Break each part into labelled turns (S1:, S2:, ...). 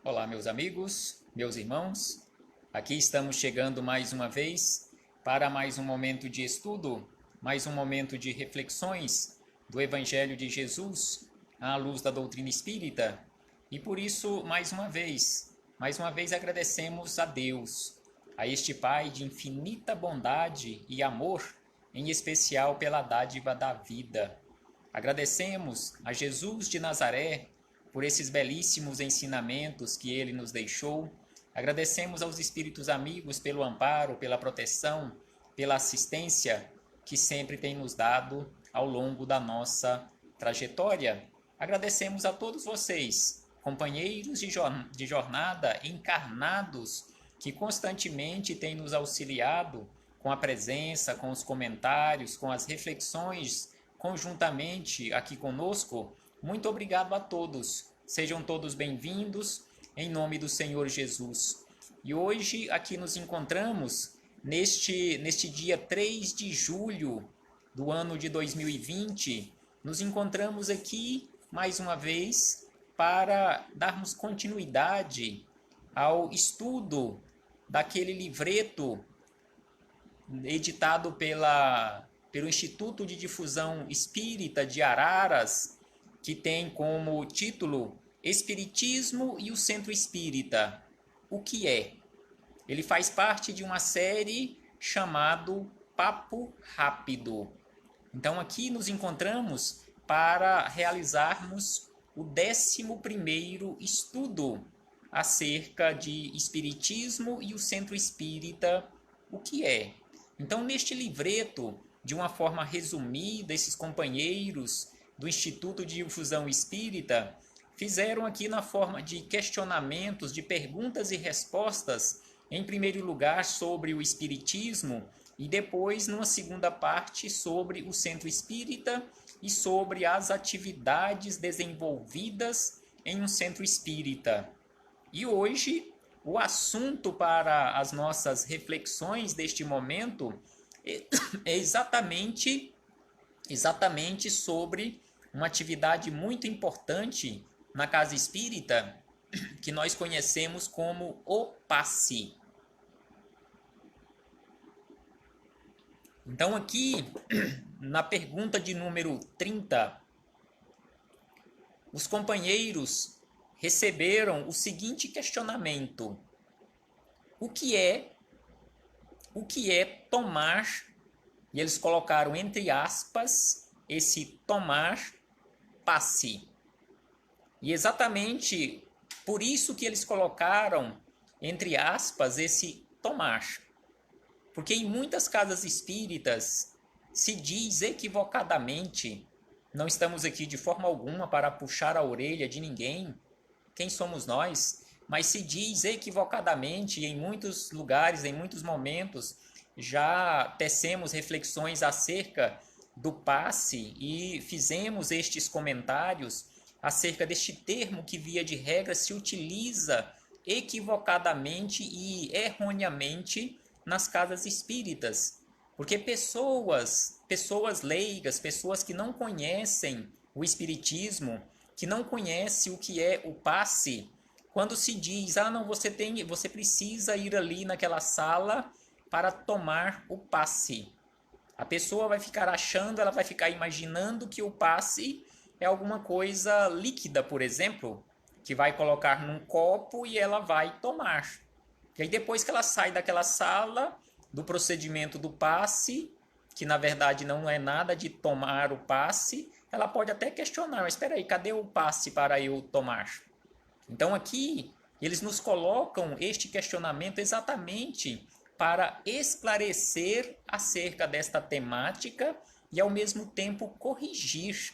S1: Olá, meus amigos, meus irmãos. Aqui estamos chegando mais uma vez para mais um momento de estudo, mais um momento de reflexões do Evangelho de Jesus à luz da doutrina espírita. E por isso, mais uma vez agradecemos a Deus, a este Pai de infinita bondade e amor, em especial pela dádiva da vida. Agradecemos a Jesus de Nazaré por esses belíssimos ensinamentos que ele nos deixou. Agradecemos aos espíritos amigos pelo amparo, pela proteção, pela assistência que sempre tem nos dado ao longo da nossa trajetória. Agradecemos a todos vocês, companheiros de jornada encarnados, que constantemente têm nos auxiliado com a presença, com os comentários, com as reflexões conjuntamente aqui conosco. Muito obrigado a todos. Sejam todos bem-vindos em nome do Senhor Jesus. E hoje aqui nos encontramos neste dia 3 de julho do ano de 2020. Nos encontramos aqui mais uma vez para darmos continuidade ao estudo daquele livreto editado pelo Instituto de Difusão Espírita de Araras, que tem como título Espiritismo e o Centro Espírita. O que é? Ele faz parte de uma série chamado Papo Rápido. Então aqui nos encontramos para realizarmos o 11º estudo acerca de Espiritismo e o Centro Espírita. O que é? Então, neste livreto, de uma forma resumida, esses companheiros do Instituto de Difusão Espírita fizeram aqui na forma de questionamentos, de perguntas e respostas, em primeiro lugar sobre o Espiritismo e depois, numa segunda parte, sobre o Centro Espírita e sobre as atividades desenvolvidas em um Centro Espírita. E hoje, o assunto para as nossas reflexões deste momento é exatamente sobre uma atividade muito importante na Casa Espírita, que nós conhecemos como o passe. Então aqui, na pergunta de número 30, os companheiros receberam o seguinte questionamento: o que é tomar? E eles colocaram entre aspas esse tomar passe. E exatamente por isso que eles colocaram entre aspas esse tomar. Porque em muitas casas espíritas se diz equivocadamente, não estamos aqui de forma alguma para puxar a orelha de ninguém, quem somos nós? Mas se diz equivocadamente, em muitos lugares, em muitos momentos, já tecemos reflexões acerca do passe e fizemos estes comentários acerca deste termo que, via de regra, se utiliza equivocadamente e erroneamente nas casas espíritas. Porque pessoas leigas, pessoas que não conhecem o espiritismo, que não conhecem o que é o passe, quando se diz, não, você precisa ir ali naquela sala para tomar o passe. A pessoa vai ficar achando, ela vai ficar imaginando que o passe é alguma coisa líquida, por exemplo, que vai colocar num copo e ela vai tomar. E aí depois que ela sai daquela sala, do procedimento do passe, que na verdade não é nada de tomar o passe, ela pode até questionar, mas espera aí, cadê o passe para eu tomar? Então aqui eles nos colocam este questionamento exatamente para esclarecer acerca desta temática e ao mesmo tempo corrigir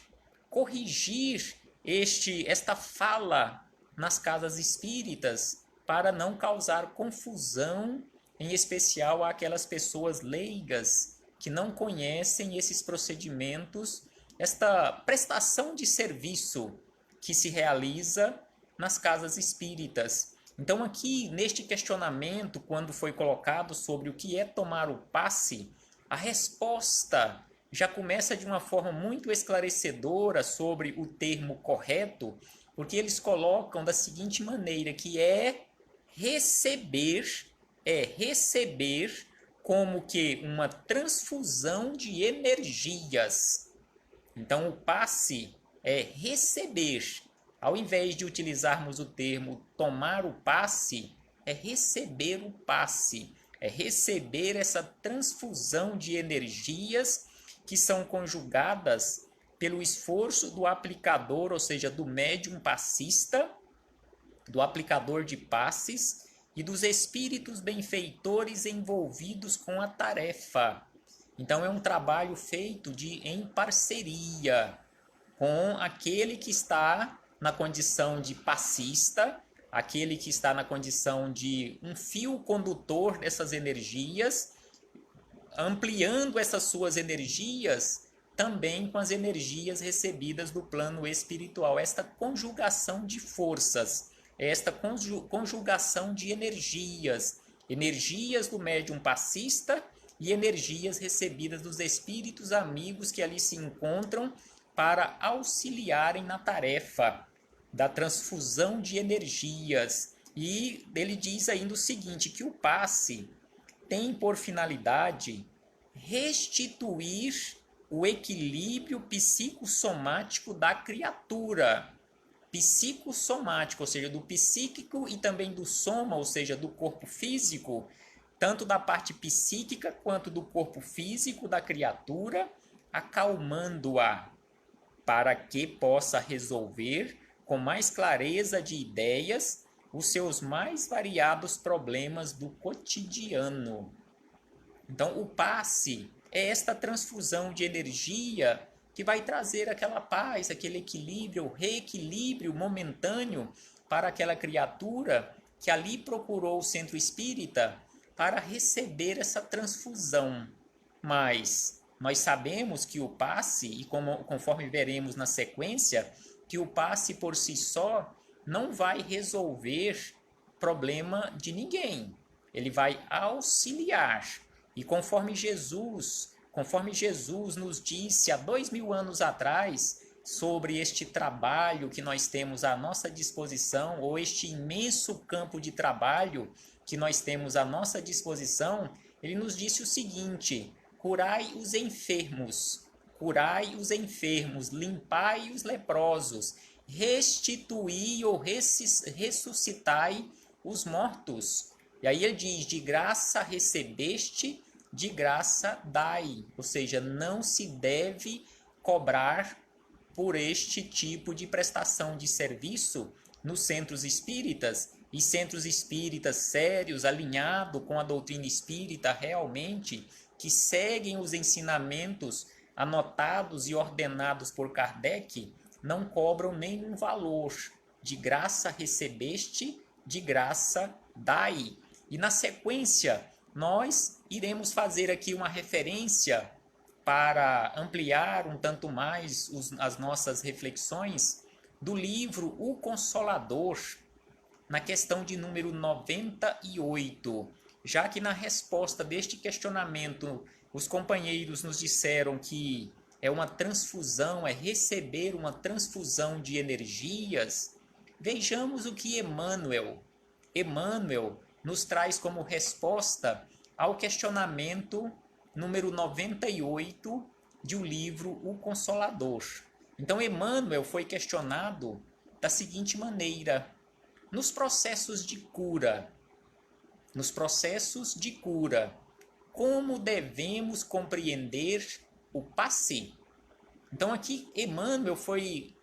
S1: esta fala nas casas espíritas para não causar confusão, em especial àquelas pessoas leigas que não conhecem esses procedimentos, esta prestação de serviço que se realiza nas casas espíritas. Então aqui, neste questionamento, quando foi colocado sobre o que é tomar o passe, a resposta já começa de uma forma muito esclarecedora sobre o termo correto, porque eles colocam da seguinte maneira, que receber como que uma transfusão de energias. Então, o passe é receber. Ao invés de utilizarmos o termo tomar o passe, é receber o passe. É receber essa transfusão de energias que são conjugadas pelo esforço do aplicador, ou seja, do médium passista, do aplicador de passes e dos espíritos benfeitores envolvidos com a tarefa. Então é um trabalho feito em parceria com aquele que está na condição de passista, aquele que está na condição de um fio condutor dessas energias, ampliando essas suas energias também com as energias recebidas do plano espiritual. Esta conjugação de forças, esta conjugação de energias, energias do médium passista e energias recebidas dos espíritos amigos que ali se encontram para auxiliarem na tarefa da transfusão de energias. E ele diz ainda o seguinte, que o passe tem por finalidade restituir o equilíbrio psicossomático da criatura. Psicossomático, ou seja, do psíquico e também do soma, ou seja, do corpo físico, tanto da parte psíquica quanto do corpo físico da criatura, acalmando-a, para que possa resolver com mais clareza de ideias os seus mais variados problemas do cotidiano. Então, o passe é esta transfusão de energia que vai trazer aquela paz, aquele equilíbrio, reequilíbrio momentâneo para aquela criatura que ali procurou o centro espírita para receber essa transfusão. Mas nós sabemos que o passe, e conforme veremos na sequência, que o passe por si só não vai resolver problema de ninguém. Ele vai auxiliar. E conforme Jesus nos disse há 2000 anos atrás sobre este trabalho que nós temos à nossa disposição, ou este imenso campo de trabalho que nós temos à nossa disposição, ele nos disse o seguinte: curai os enfermos, limpai os leprosos, restituí ou ressuscitai os mortos. E aí ele diz, de graça recebeste, de graça dai. Ou seja, não se deve cobrar por este tipo de prestação de serviço nos centros espíritas, e centros espíritas sérios, alinhados com a doutrina espírita realmente, que seguem os ensinamentos anotados e ordenados por Kardec, não cobram nenhum valor. De graça recebeste, de graça dai. E na sequência, nós iremos fazer aqui uma referência para ampliar um tanto mais as nossas reflexões do livro O Consolador, na questão de número 98, já que na resposta deste questionamento os companheiros nos disseram que é uma transfusão, é receber uma transfusão de energias, vejamos o que Emmanuel nos traz como resposta ao questionamento número 98 de o livro O Consolador. Então Emmanuel foi questionado da seguinte maneira: nos processos de cura, como devemos compreender o passe? Então aqui Emmanuel foi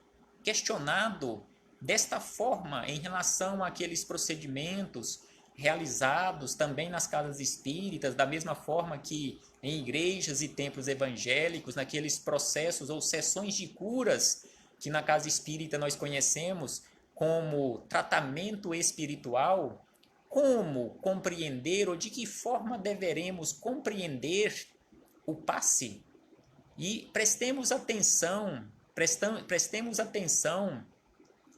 S1: questionado desta forma em relação àqueles procedimentos realizados também nas casas espíritas, da mesma forma que em igrejas e templos evangélicos, naqueles processos ou sessões de curas que na casa espírita nós conhecemos como tratamento espiritual. Como compreender ou de que forma deveremos compreender o passe? E prestemos atenção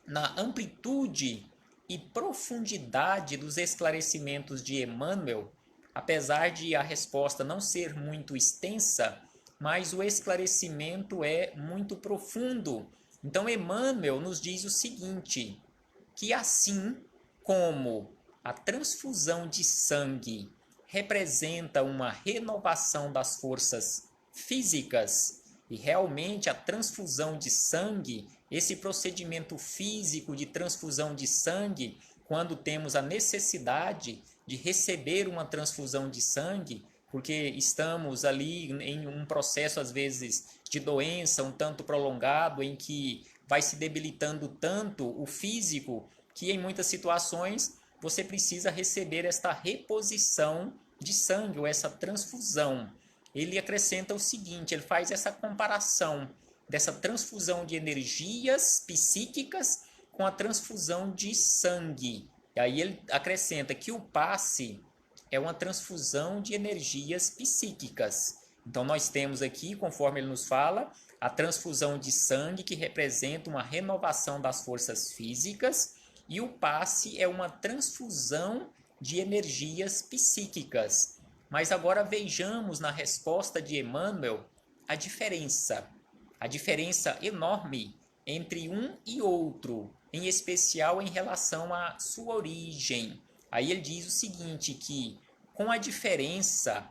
S1: na amplitude e profundidade dos esclarecimentos de Emmanuel, apesar de a resposta não ser muito extensa, mas o esclarecimento é muito profundo Então Emmanuel nos diz o seguinte, que assim como a transfusão de sangue representa uma renovação das forças físicas, e realmente a transfusão de sangue, esse procedimento físico de transfusão de sangue, quando temos a necessidade de receber uma transfusão de sangue, porque estamos ali em um processo, às vezes, de doença um tanto prolongado, em que vai se debilitando tanto o físico, que em muitas situações você precisa receber esta reposição de sangue, ou essa transfusão. Ele acrescenta o seguinte, ele faz essa comparação dessa transfusão de energias psíquicas com a transfusão de sangue. E aí ele acrescenta que o passe é uma transfusão de energias psíquicas. Então nós temos aqui, conforme ele nos fala, a transfusão de sangue, que representa uma renovação das forças físicas, e o passe é uma transfusão de energias psíquicas. Mas agora vejamos na resposta de Emmanuel a diferença enorme entre um e outro, em especial em relação à sua origem. Aí ele diz o seguinte, que com a diferença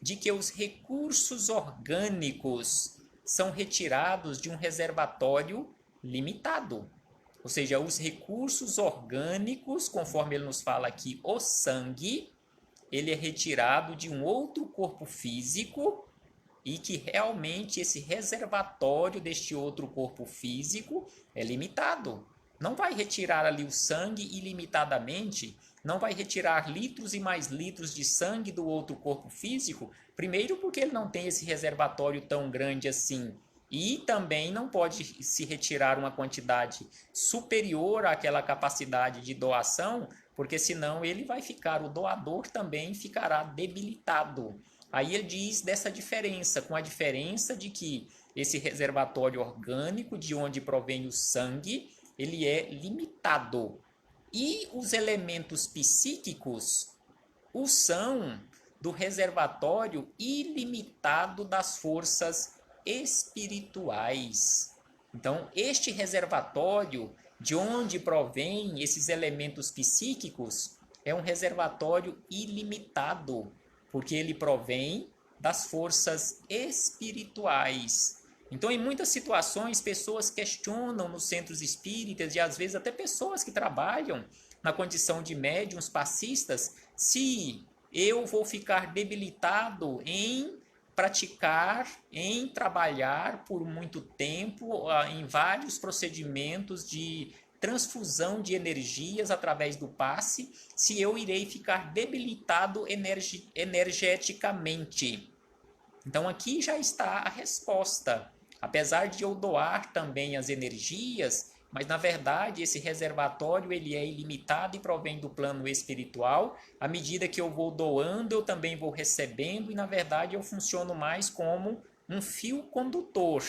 S1: de que os recursos orgânicos são retirados de um reservatório limitado. Ou seja, os recursos orgânicos, conforme ele nos fala aqui, o sangue, ele é retirado de um outro corpo físico e que realmente esse reservatório deste outro corpo físico é limitado. Não vai retirar ali o sangue ilimitadamente, não vai retirar litros e mais litros de sangue do outro corpo físico, primeiro porque ele não tem esse reservatório tão grande assim, e também não pode se retirar uma quantidade superior àquela capacidade de doação, porque senão ele vai ficar, o doador também ficará debilitado. Aí ele diz dessa diferença, com a diferença de que esse reservatório orgânico, de onde provém o sangue, ele é limitado. E os elementos psíquicos o são do reservatório ilimitado das forças espirituais. Então, este reservatório, de onde provém esses elementos psíquicos, é um reservatório ilimitado, porque ele provém das forças espirituais. Então, em muitas situações, pessoas questionam nos centros espíritas, e às vezes até pessoas que trabalham na condição de médiuns passistas, se eu vou ficar debilitado em praticar, em trabalhar por muito tempo em vários procedimentos de transfusão de energias através do passe, se eu irei ficar debilitado energeticamente. Então aqui já está a resposta. Apesar de eu doar também as energias, mas na verdade esse reservatório ele é ilimitado e provém do plano espiritual. À medida que eu vou doando, eu também vou recebendo, e na verdade eu funciono mais como um fio condutor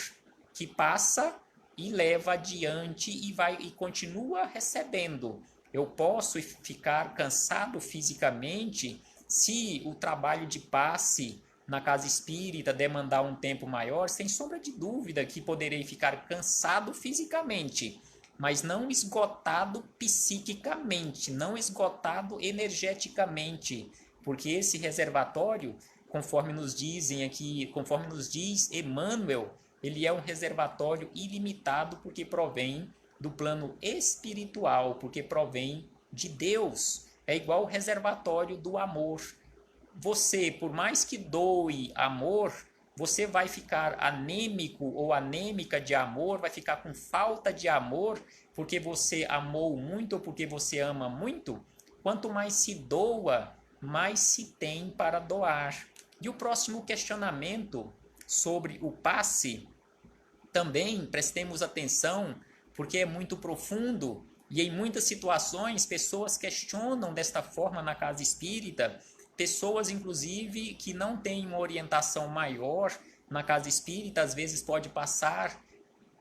S1: que passa e leva adiante e continua recebendo. Eu posso ficar cansado fisicamente se o trabalho de passe na casa espírita demandar um tempo maior, sem sombra de dúvida que poderei ficar cansado fisicamente, mas não esgotado psiquicamente, não esgotado energeticamente, porque esse reservatório, conforme nos dizem aqui, conforme nos diz Emmanuel, ele é um reservatório ilimitado porque provém do plano espiritual, porque provém de Deus. É igual o reservatório do amor. Você, por mais que doe amor, você vai ficar anêmico ou anêmica de amor, vai ficar com falta de amor porque você amou muito ou porque você ama muito. Quanto mais se doa, mais se tem para doar. E o próximo questionamento sobre o passe, também prestemos atenção, porque é muito profundo e em muitas situações pessoas questionam desta forma na casa espírita, pessoas inclusive que não têm uma orientação maior na casa espírita, às vezes pode passar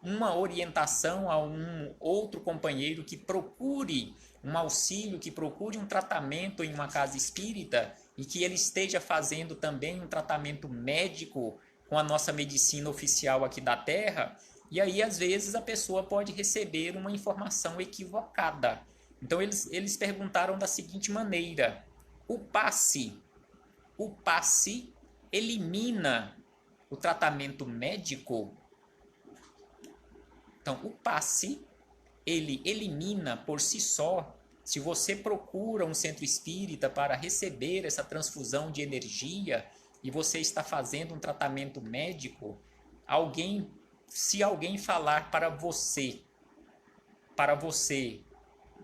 S1: uma orientação a um outro companheiro que procure um auxílio, que procure um tratamento em uma casa espírita e que ele esteja fazendo também um tratamento médico com a nossa medicina oficial aqui da Terra, e aí às vezes a pessoa pode receber uma informação equivocada. Então eles perguntaram da seguinte maneira: o passe elimina o tratamento médico? Então o passe ele elimina por si só. Se você procura um centro espírita para receber essa transfusão de energia e você está fazendo um tratamento médico, se alguém falar para você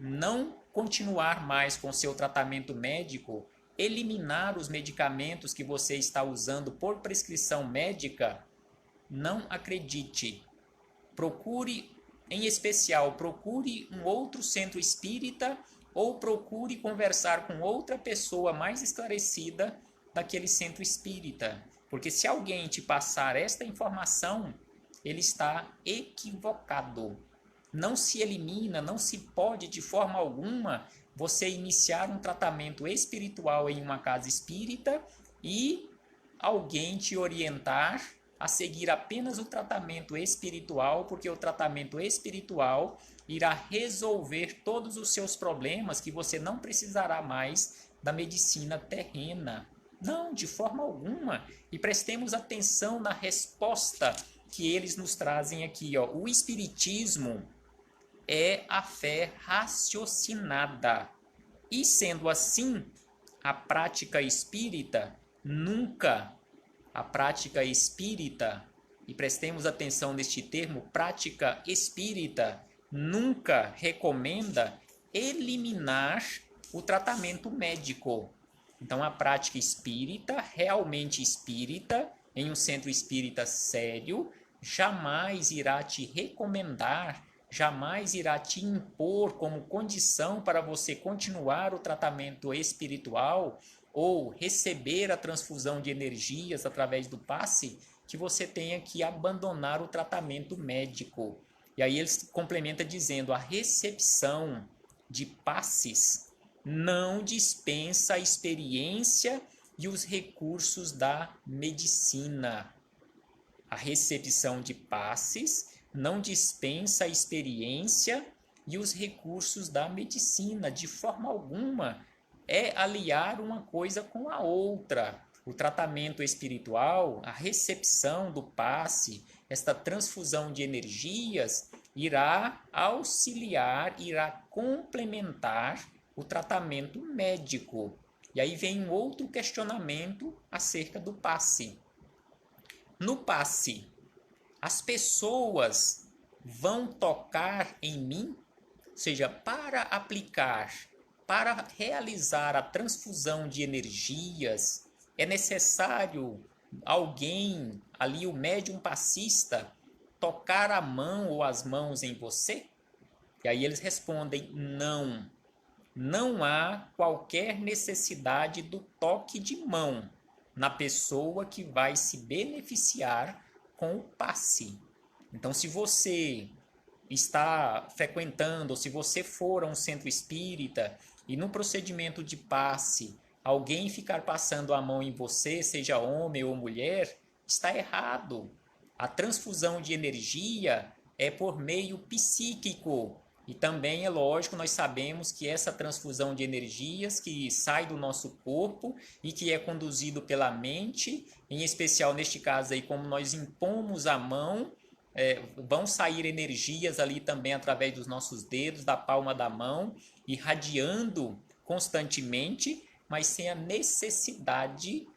S1: não continuar mais com seu tratamento médico, eliminar os medicamentos que você está usando por prescrição médica, não acredite. Em especial, procure um outro centro espírita ou procure conversar com outra pessoa mais esclarecida daquele centro espírita. Porque se alguém te passar esta informação, ele está equivocado. Não se elimina, não se pode de forma alguma você iniciar um tratamento espiritual em uma casa espírita e alguém te orientar a seguir apenas o tratamento espiritual, porque o tratamento espiritual irá resolver todos os seus problemas, que você não precisará mais da medicina terrena. Não, de forma alguma. E prestemos atenção na resposta que eles nos trazem aqui, ó. O espiritismo é a fé raciocinada. E sendo assim, a prática espírita e prestemos atenção neste termo, prática espírita, nunca recomenda eliminar o tratamento médico. Então, a prática espírita, realmente espírita, em um centro espírita sério, jamais irá te recomendar, jamais irá te impor como condição para você continuar o tratamento espiritual ou receber a transfusão de energias através do passe, que você tenha que abandonar o tratamento médico. E aí eles complementam dizendo: a recepção de passes não dispensa a experiência e os recursos da medicina. A recepção de passes não dispensa a experiência e os recursos da medicina. De forma alguma é aliar uma coisa com a outra. O tratamento espiritual, a recepção do passe, esta transfusão de energias irá auxiliar, irá complementar o tratamento médico. E aí vem um outro questionamento acerca do passe. No passe, as pessoas vão tocar em mim? Ou seja, para realizar a transfusão de energias, é necessário alguém, ali o médium passista, tocar a mão ou as mãos em você? E aí eles respondem: não. Não há qualquer necessidade do toque de mão na pessoa que vai se beneficiar com o passe. Então, se você está frequentando, ou se você for a um centro espírita e no procedimento de passe alguém ficar passando a mão em você, seja homem ou mulher, está errado. A transfusão de energia é por meio psíquico. E também é lógico, nós sabemos que essa transfusão de energias que sai do nosso corpo e que é conduzido pela mente, em especial neste caso aí, como nós impomos a mão, vão sair energias ali também através dos nossos dedos, da palma da mão, irradiando constantemente, mas sem a necessidade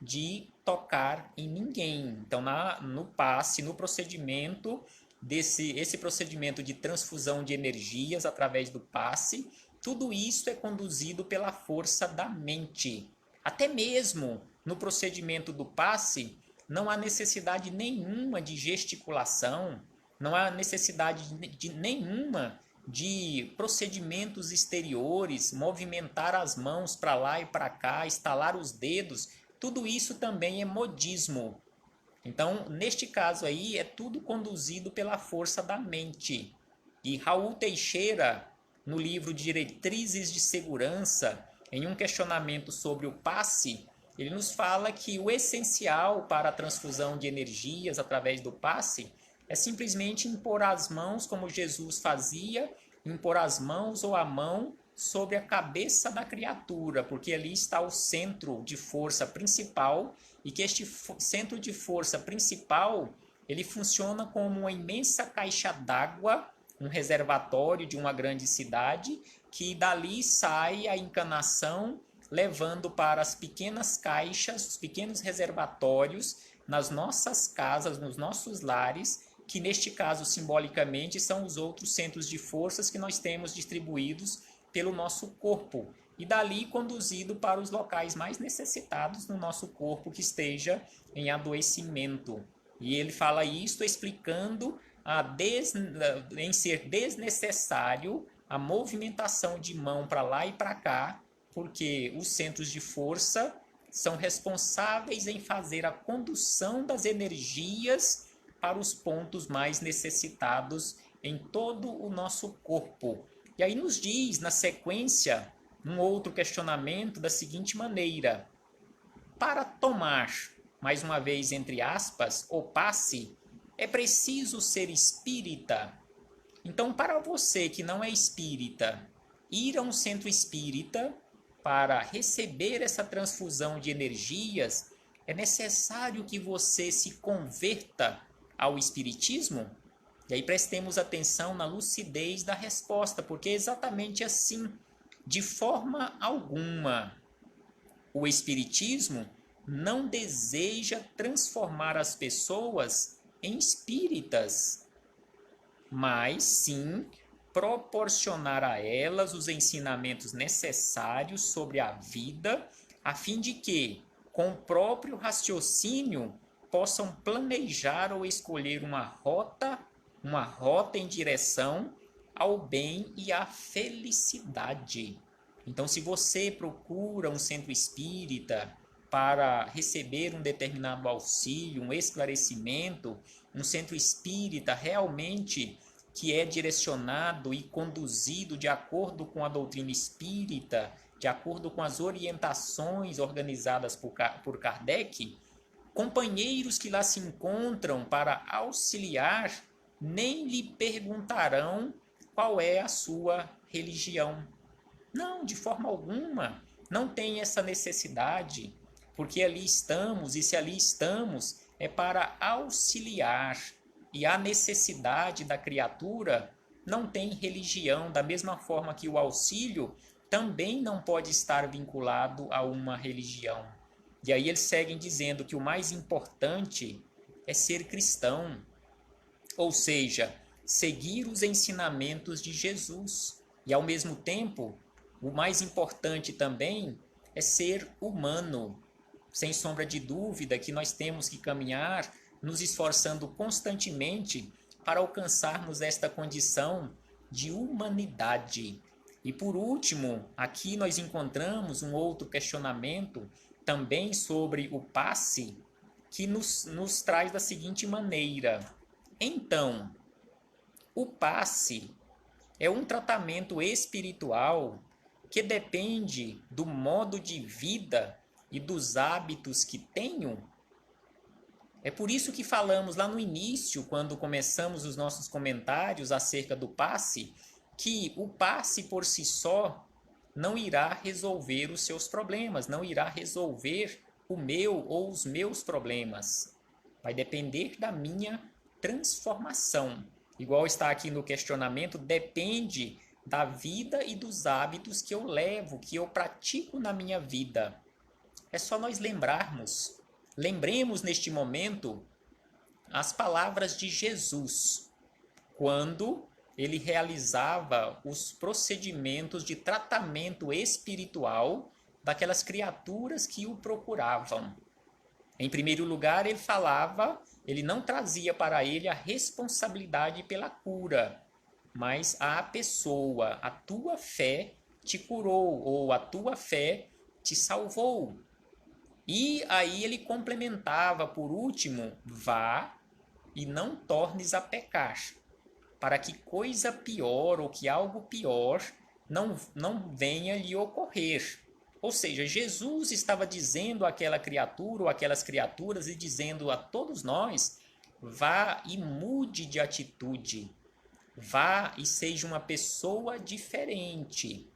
S1: de tocar em ninguém. Então, no passe, no procedimento esse procedimento de transfusão de energias através do passe, tudo isso é conduzido pela força da mente. Até mesmo no procedimento do passe, não há necessidade nenhuma de gesticulação, não há necessidade nenhuma de procedimentos exteriores, movimentar as mãos para lá e para cá, estalar os dedos, tudo isso também é modismo. Então, neste caso aí, é tudo conduzido pela força da mente. E Raul Teixeira, no livro Diretrizes de Segurança, em um questionamento sobre o passe, ele nos fala que o essencial para a transfusão de energias através do passe é simplesmente impor as mãos, como Jesus fazia, impor as mãos ou a mão sobre a cabeça da criatura, porque ali está o centro de força principal, e que este centro de força principal, ele funciona como uma imensa caixa d'água, um reservatório de uma grande cidade, que dali sai a encanação, levando para as pequenas caixas, os pequenos reservatórios nas nossas casas, nos nossos lares, que neste caso simbolicamente são os outros centros de forças que nós temos distribuídos pelo nosso corpo, e dali conduzido para os locais mais necessitados no nosso corpo que esteja em adoecimento. E ele fala isto explicando em ser desnecessário a movimentação de mão para lá e para cá, porque os centros de força são responsáveis em fazer a condução das energias para os pontos mais necessitados em todo o nosso corpo. E aí nos diz, na sequência, um outro questionamento da seguinte maneira: para tomar, mais uma vez entre aspas, o passe, é preciso ser espírita? Então, para você que não é espírita, ir a um centro espírita para receber essa transfusão de energias, é necessário que você se converta ao espiritismo? E aí prestemos atenção na lucidez da resposta, porque é exatamente assim. De forma alguma, o espiritismo não deseja transformar as pessoas em espíritas, mas sim proporcionar a elas os ensinamentos necessários sobre a vida, a fim de que, com o próprio raciocínio, possam planejar ou escolher uma rota em direção ao bem e à felicidade. Então, se você procura um centro espírita para receber um determinado auxílio, um esclarecimento, um centro espírita realmente que é direcionado e conduzido de acordo com a doutrina espírita, de acordo com as orientações organizadas por Kardec, companheiros que lá se encontram para auxiliar nem lhe perguntarão qual é a sua religião. Não, de forma alguma, não tem essa necessidade, porque ali estamos, e se ali estamos, é para auxiliar. E a necessidade da criatura não tem religião, da mesma forma que o auxílio também não pode estar vinculado a uma religião. E aí eles seguem dizendo que o mais importante é ser cristão, ou seja, seguir os ensinamentos de Jesus. E ao mesmo tempo, o mais importante também é ser humano. Sem sombra de dúvida que nós temos que caminhar nos esforçando constantemente para alcançarmos esta condição de humanidade. E por último, aqui nós encontramos um outro questionamento também sobre o passe, que nos traz da seguinte maneira: então, o passe é um tratamento espiritual que depende do modo de vida e dos hábitos que tenho? É por isso que falamos lá no início, quando começamos os nossos comentários acerca do passe, que o passe por si só não irá resolver os seus problemas, não irá resolver o meu ou os meus problemas. Vai depender da minha transformação. Igual está aqui no questionamento, depende da vida e dos hábitos que eu levo, que eu pratico na minha vida. É só nós lembremos neste momento as palavras de Jesus, quando ele realizava os procedimentos de tratamento espiritual daquelas criaturas que o procuravam. Em primeiro lugar, ele não trazia para ele a responsabilidade pela cura, mas a pessoa, a tua fé te curou, ou a tua fé te salvou. E aí ele complementava, por último, vá e não tornes a pecar, para que coisa pior ou que algo pior não venha lhe ocorrer. Ou seja, Jesus estava dizendo àquela criatura ou aquelas criaturas e dizendo a todos nós: vá e mude de atitude, vá e seja uma pessoa diferente.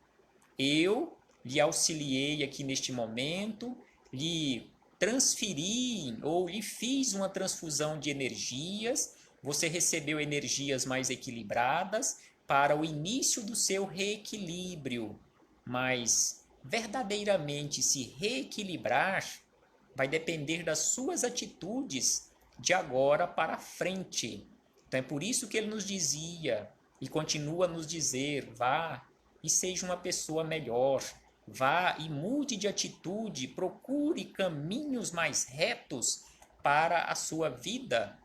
S1: Eu lhe auxiliei aqui neste momento, lhe transferi ou lhe fiz uma transfusão de energias, você recebeu energias mais equilibradas para o início do seu reequilíbrio, mas verdadeiramente se reequilibrar vai depender das suas atitudes de agora para frente. Então é por isso que ele nos dizia e continua a nos dizer: vá e seja uma pessoa melhor, vá e mude de atitude, procure caminhos mais retos para a sua vida.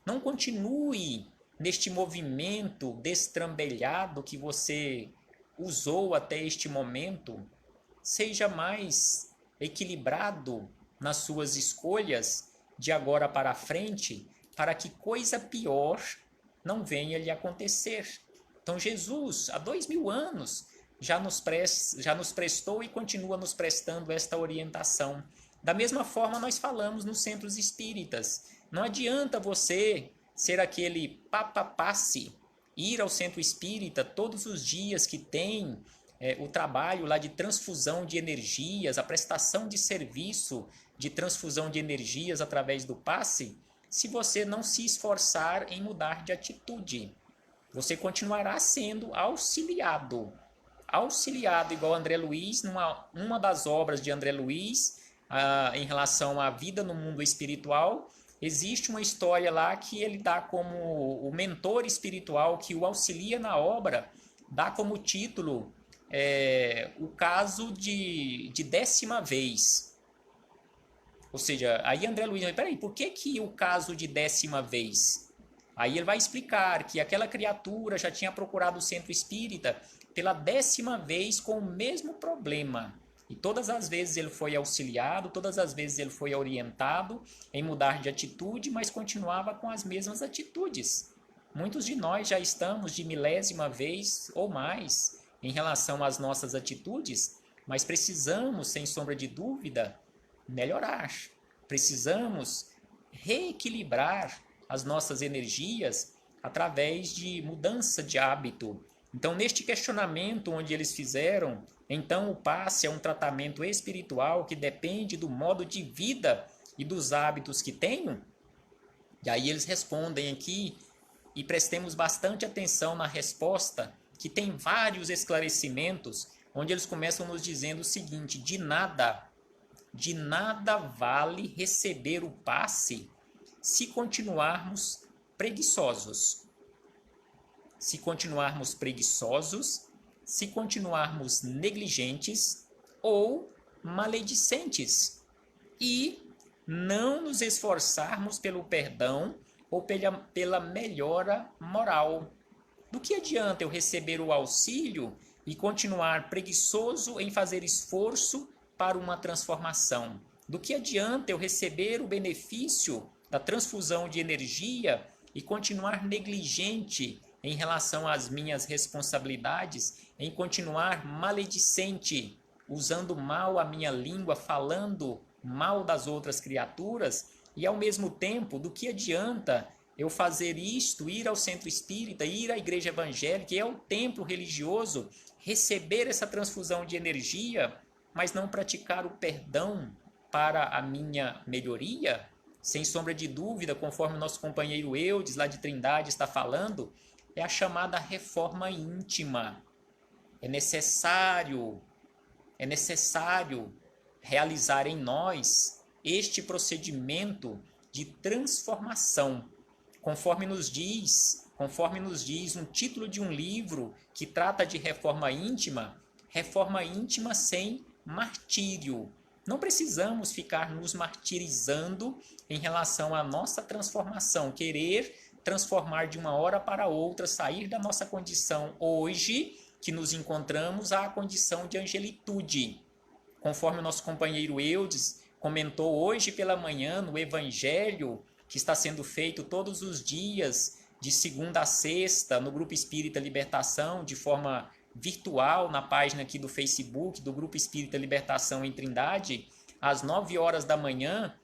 S1: Não continue neste movimento destrambelhado que você usou até este momento. Seja mais equilibrado nas suas escolhas de agora para frente, para que coisa pior não venha lhe acontecer. Então Jesus, há 2000 anos, já nos prestou e continua nos prestando esta orientação. Da mesma forma nós falamos nos centros espíritas. Não adianta você ser aquele papapasse, ir ao centro espírita todos os dias que tem o trabalho lá de transfusão de energias, a prestação de serviço de transfusão de energias através do passe, se você não se esforçar em mudar de atitude. Você continuará sendo auxiliado. Auxiliado, igual André Luiz, numa das obras de André Luiz, em relação à vida no mundo espiritual, existe uma história lá que ele dá como o mentor espiritual que o auxilia na obra, dá como título o caso de 10ª vez. Ou seja, aí André Luiz, peraí, por que o caso de 10ª vez? Aí ele vai explicar que aquela criatura já tinha procurado o centro espírita pela 10ª vez com o mesmo problema. E todas as vezes ele foi auxiliado, todas as vezes ele foi orientado em mudar de atitude, mas continuava com as mesmas atitudes. Muitos de nós já estamos de 1000ª vez ou mais em relação às nossas atitudes, mas precisamos, sem sombra de dúvida, melhorar. Precisamos reequilibrar as nossas energias através de mudança de hábito. Então, neste questionamento onde eles fizeram, então o passe é um tratamento espiritual que depende do modo de vida e dos hábitos que tenho? E aí eles respondem aqui, e prestemos bastante atenção na resposta, que tem vários esclarecimentos, onde eles começam nos dizendo o seguinte: de nada vale receber o passe se continuarmos preguiçosos. Se continuarmos preguiçosos, se continuarmos negligentes ou maledicentes e não nos esforçarmos pelo perdão ou pela melhora moral. Do que adianta eu receber o auxílio e continuar preguiçoso em fazer esforço para uma transformação? Do que adianta eu receber o benefício da transfusão de energia e continuar negligente em relação às minhas responsabilidades, em continuar maledicente, usando mal a minha língua, falando mal das outras criaturas? E ao mesmo tempo, do que adianta eu fazer isto, ir ao centro espírita, ir à igreja evangélica, que é o templo religioso, receber essa transfusão de energia, mas não praticar o perdão para a minha melhoria? Sem sombra de dúvida, conforme o nosso companheiro Eudes, lá de Trindade, está falando, é a chamada reforma íntima. É necessário realizar em nós este procedimento de transformação, conforme nos diz um título de um livro que trata de reforma íntima sem martírio. Não precisamos ficar nos martirizando em relação à nossa transformação, querer transformar de uma hora para outra, sair da nossa condição hoje, que nos encontramos, à condição de angelitude. Conforme o nosso companheiro Eudes comentou hoje pela manhã no Evangelho, que está sendo feito todos os dias, de segunda a sexta, no Grupo Espírita Libertação, de forma virtual na página aqui do Facebook, do Grupo Espírita Libertação em Trindade, às 9 horas da manhã,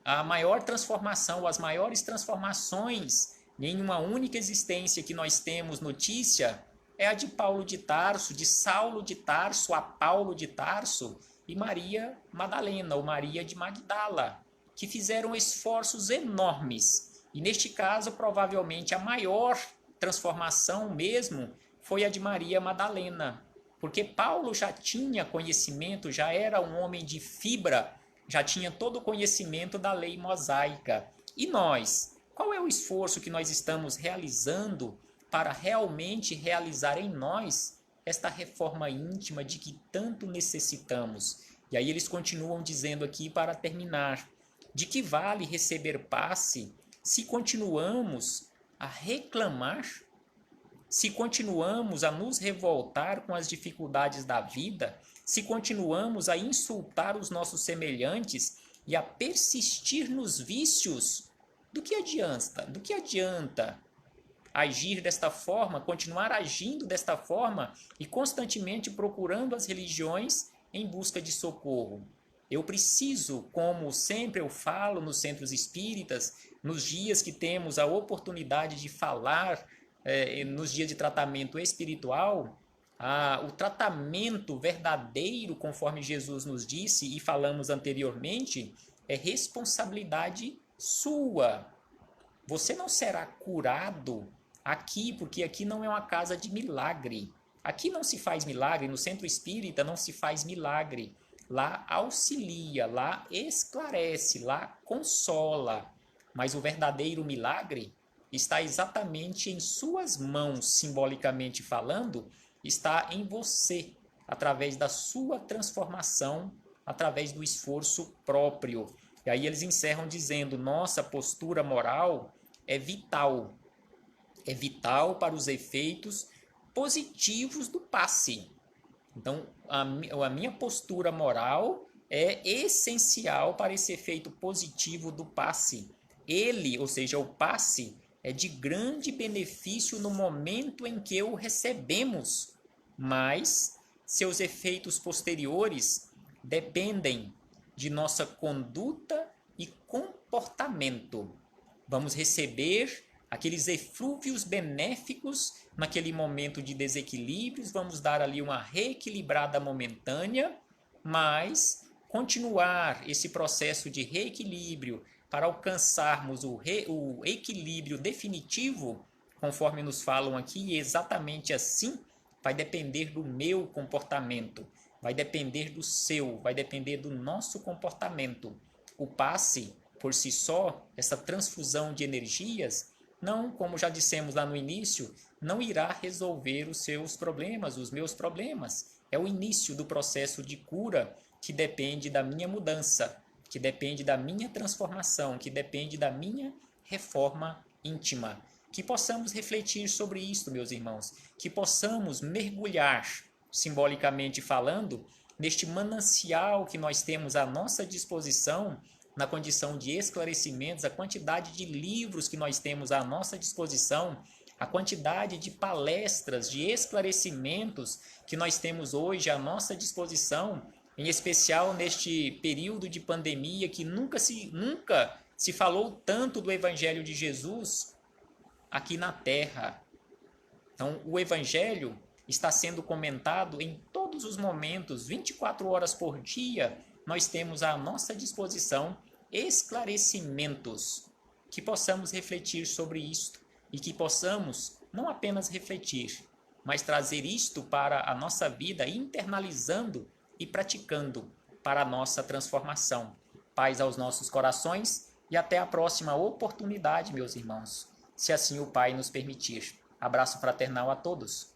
S1: a maior transformação, as maiores transformações em uma única existência que nós temos notícia é a de Paulo de Tarso, de Saulo de Tarso a Paulo de Tarso e Maria Madalena, ou Maria de Magdala, que fizeram esforços enormes. E neste caso, provavelmente a maior transformação mesmo foi a de Maria Madalena, porque Paulo já tinha conhecimento, já era um homem de fibra, já tinha todo o conhecimento da lei mosaica. E nós? Qual é o esforço que nós estamos realizando para realmente realizar em nós esta reforma íntima de que tanto necessitamos? E aí eles continuam dizendo aqui para terminar: de que vale receber passe se continuamos a reclamar? Se continuamos a nos revoltar com as dificuldades da vida, se continuamos a insultar os nossos semelhantes e a persistir nos vícios, do que adianta? Do que adianta agir desta forma, continuar agindo desta forma e constantemente procurando as religiões em busca de socorro? Eu preciso, como sempre eu falo nos centros espíritas, nos dias que temos a oportunidade de falar, nos dias de tratamento espiritual, o tratamento verdadeiro, conforme Jesus nos disse e falamos anteriormente, é responsabilidade sua. Você não será curado aqui, porque aqui não é uma casa de milagre. Aqui não se faz milagre, no centro espírita não se faz milagre. Lá auxilia, lá esclarece, lá consola. Mas o verdadeiro milagre está exatamente em suas mãos, simbolicamente falando, está em você, através da sua transformação, através do esforço próprio. E aí eles encerram dizendo: nossa postura moral é vital para os efeitos positivos do passe. Então, a minha postura moral é essencial para esse efeito positivo do passe. Ele, ou seja, o passe, é de grande benefício no momento em que o recebemos, mas seus efeitos posteriores dependem de nossa conduta e comportamento. Vamos receber aqueles eflúvios benéficos naquele momento de desequilíbrios, vamos dar ali uma reequilibrada momentânea, mas continuar esse processo de reequilíbrio para alcançarmos o equilíbrio definitivo, conforme nos falam aqui, exatamente assim, vai depender do meu comportamento, vai depender do seu, vai depender do nosso comportamento. O passe, por si só, essa transfusão de energias, não, como já dissemos lá no início, não irá resolver os seus problemas, os meus problemas. É o início do processo de cura que depende da minha mudança, que depende da minha transformação, que depende da minha reforma íntima. Que possamos refletir sobre isso, meus irmãos, que possamos mergulhar, simbolicamente falando, neste manancial que nós temos à nossa disposição, na condição de esclarecimentos, a quantidade de livros que nós temos à nossa disposição, a quantidade de palestras, de esclarecimentos que nós temos hoje à nossa disposição, em especial neste período de pandemia que nunca se falou tanto do Evangelho de Jesus aqui na Terra. Então, o Evangelho está sendo comentado em todos os momentos, 24 horas por dia, nós temos à nossa disposição esclarecimentos, que possamos refletir sobre isto e que possamos não apenas refletir, mas trazer isto para a nossa vida, internalizando e praticando para a nossa transformação. Paz aos nossos corações e até a próxima oportunidade, meus irmãos, se assim o Pai nos permitir. Abraço fraternal a todos.